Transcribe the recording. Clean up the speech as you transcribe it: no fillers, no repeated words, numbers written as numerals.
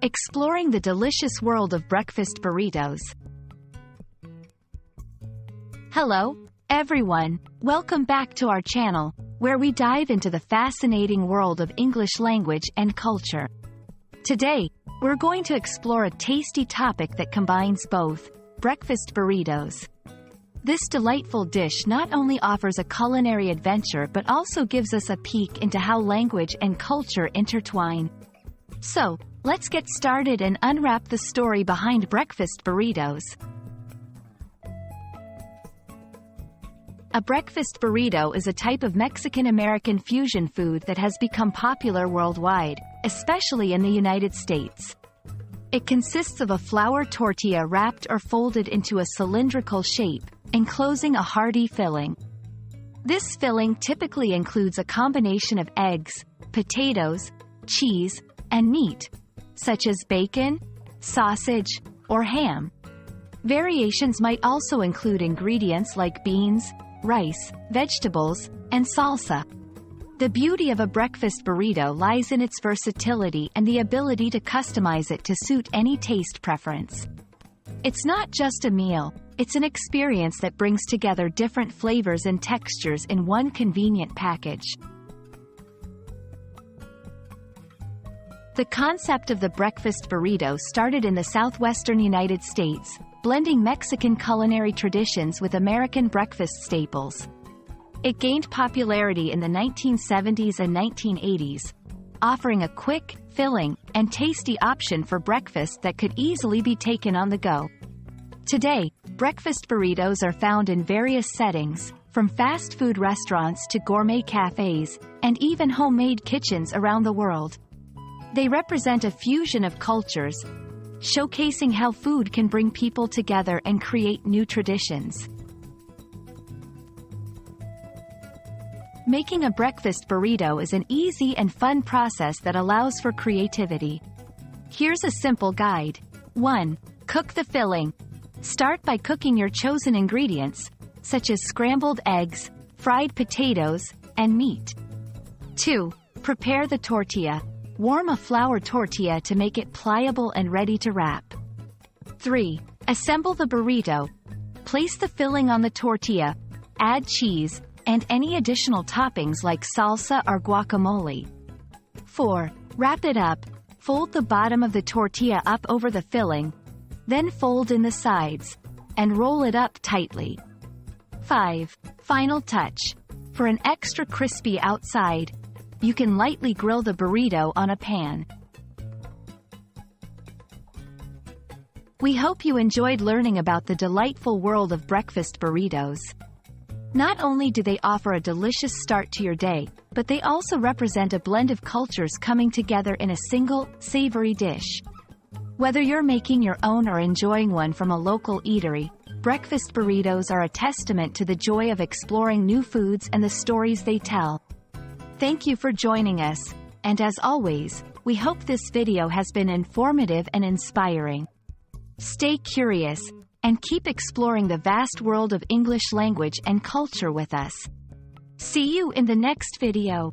exploring the delicious world of breakfast burritos. Hello, everyone. Welcome back to our channel, where we dive into the fascinating world of English language and culture. Today, we're going to explore a tasty topic that combines both breakfast burritos. This delightful dish not only offers a culinary adventure but also gives us a peek into how language and culture intertwine. So, let's get started and unwrap the story behind breakfast burritos. A breakfast burrito is a type of Mexican-American fusion food that has become popular worldwide, especially in the United States. It consists of a flour tortilla wrapped or folded into a cylindrical shape, enclosing a hearty filling. This filling typically includes a combination of eggs, potatoes, cheese, and meat, such as bacon, sausage, or ham. Variations might also include ingredients like beans, rice, vegetables, and salsa. The beauty of a breakfast burrito lies in its versatility and the ability to customize it to suit any taste preference. It's not just a meal, it's an experience that brings together different flavors and textures in one convenient package. The concept of the breakfast burrito started in the southwestern United States, blending Mexican culinary traditions with American breakfast staples. It gained popularity in the 1970s and 1980s, offering a quick, filling, and tasty option for breakfast that could easily be taken on the go. Today, breakfast burritos are found in various settings, from fast food restaurants to gourmet cafes, and even homemade kitchens around the world. They represent a fusion of cultures, showcasing how food can bring people together and create new traditions. Making a breakfast burrito is an easy and fun process that allows for creativity. Here's a simple guide. 1. Cook the filling. Start by cooking your chosen ingredients, such as scrambled eggs, fried potatoes, and meat. 2. Prepare the tortilla. Warm a flour tortilla to make it pliable and ready to wrap. 3. Assemble the burrito. Place the filling on the tortilla, add cheese, and any additional toppings like salsa or guacamole. 4. Wrap it up. Fold the bottom of the tortilla up over the filling, then fold in the sides, and roll it up tightly. 5. Final touch. For an extra crispy outside, you can lightly grill the burrito on a pan. We hope you enjoyed learning about the delightful world of breakfast burritos. Not only do they offer a delicious start to your day, but they also represent a blend of cultures coming together in a single, savory dish. Whether you're making your own or enjoying one from a local eatery, breakfast burritos are a testament to the joy of exploring new foods and the stories they tell. Thank you for joining us, and as always, we hope this video has been informative and inspiring. Stay curious, and keep exploring the vast world of English language and culture with us. See you in the next video.